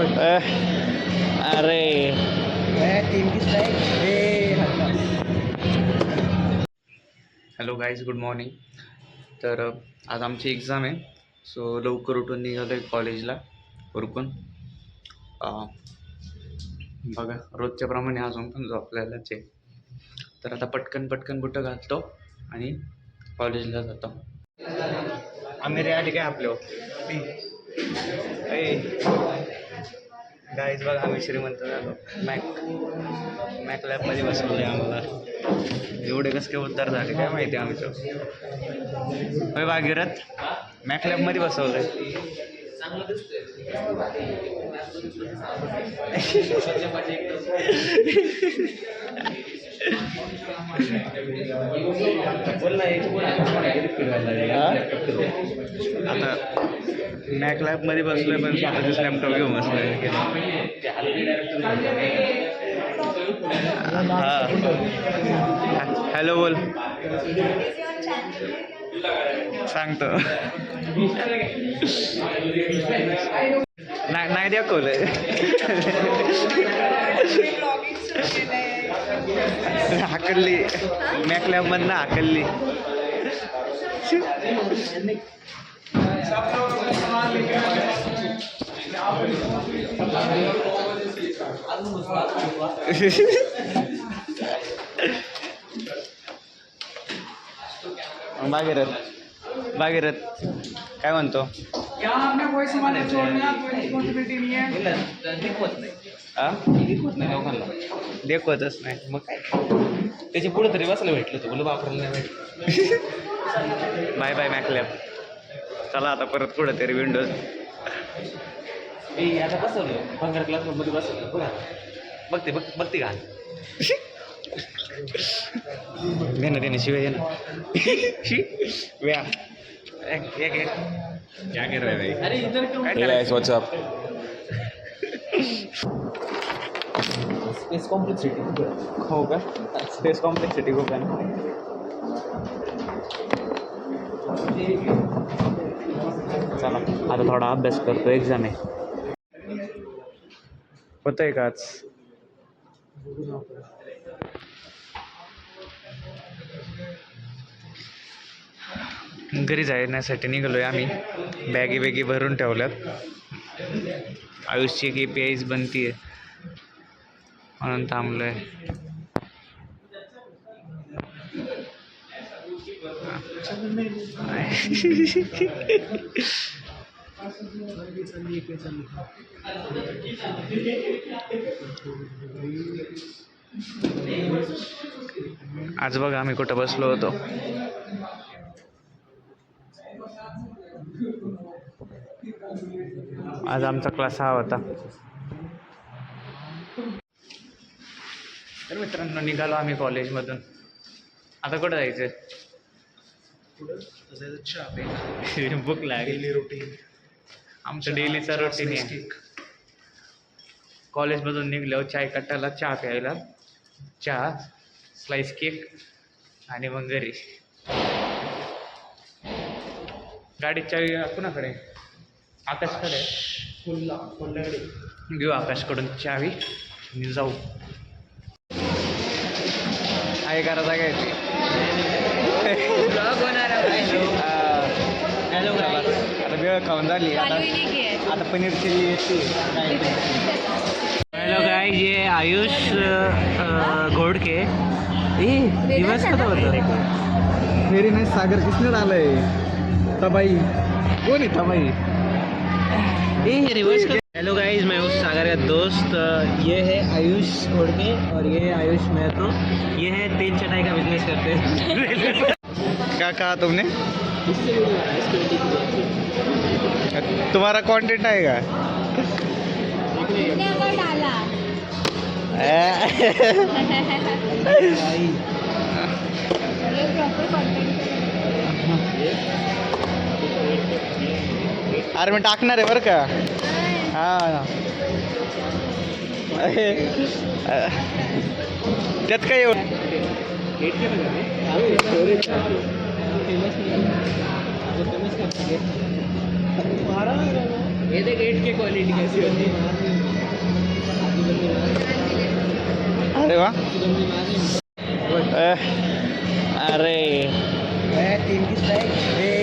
अरे hello guys, good morning. तर आज आमची एक्झाम आहे, सो लवकर उठून निघालो आहे कॉलेजला उरकून. बघा रोजच्या प्रमाणे अजून पण झोपलेलाच आहे. तर आता पटकन बुटं घालतो आणि कॉलेजला जातो. आम्ही रे आली काय आपल्या गाईज बघा, आम्ही श्रीमंत झालो. मॅक लॅबमध्ये बसवलं आहे आम्हाला. एवढे कसं काय उद्धार झाले काय माहिती आमचं. होय भागीरथ, मॅक लॅबमध्ये बसवलं आहे. आता मॅक लॅबमध्ये बसलोय पण स्वतःच लॅपटॉप घेऊन बसलोय. हां, हॅलो बोल. सांगतो. नाही दाखवलंय. हाकलली मॅक लॅब मधनं हाकलली. भागीरथ काय म्हणतो? देखवतच नाही मग काय. त्याच्या पुढे तरी बसायला भेटलं होतं, बोल वापरायला नाही भेटलं. बाय बाय मॅकलॅब. चला आता परत पुढं तरी विंडोज. आता बसवलं 15 क्लासमध्ये बसवलं. बघते घाल. देणं शिवाय ना व्या एक क्या कर रहे भाई? अरे इधर क्यों? Hey guys, what's up? Space complexity. हो का? स्पेस कॉम्प्लेक्सिटी खूप आहे ना. चला आता थोडा अभ्यास करतो, एक्झाम आहे. होतं आहे का आज? घरी जाण्यासाठी निघालो आहे आम्ही. बॅगी भरून ठेवल्यात. आयुषची KPIs बनती आहे म्हणून थांबलो आहे. आज बघा आम्ही कुठं बसलो होतो. आज आमचा क्लास हा होता. तर मित्रांनो, निघालो आम्ही कॉलेजमधून. आता कुठं जायचं? भूक लागली. रुटीन आमचं डेलीचा रुटीन आहे. कॉलेजमधून निघल्यावर चाय कट्टाला चहा प्यायला, चहा स्लाइस केक आणि मग घरी. गाडीत चावी कुणाकडे? आकाशकडे. फुलकडे घेऊ आकाशकडून चावी आणि जाऊ. आहे करा जागा येते. आता वेळ खाऊन झाली. आता पनीर चिली येते. हॅलो गाइस, ये आयुष घोड़के. दिवस कसा होता? मेरी नाही सागर किसने डाला है? तबाई. कौन है तबाई? रिवर्स कर. हेलो गाइस, मैं हूँ सागर का दोस्त. ये है आयुष घोड़के और ये है आयुष महतो. ये है तेल चटाई का बिजनेस करते हैं. क्या कहा तुमने? तुम्हारा कंटेंट आएगा? डाला. अरे मी टाकणार आहे बरं का. हां, त्यात काय एवढं. ये देख 8K क्वालिटी कैसी होती है। अरे वाह अरे 3 की स्ट्राइक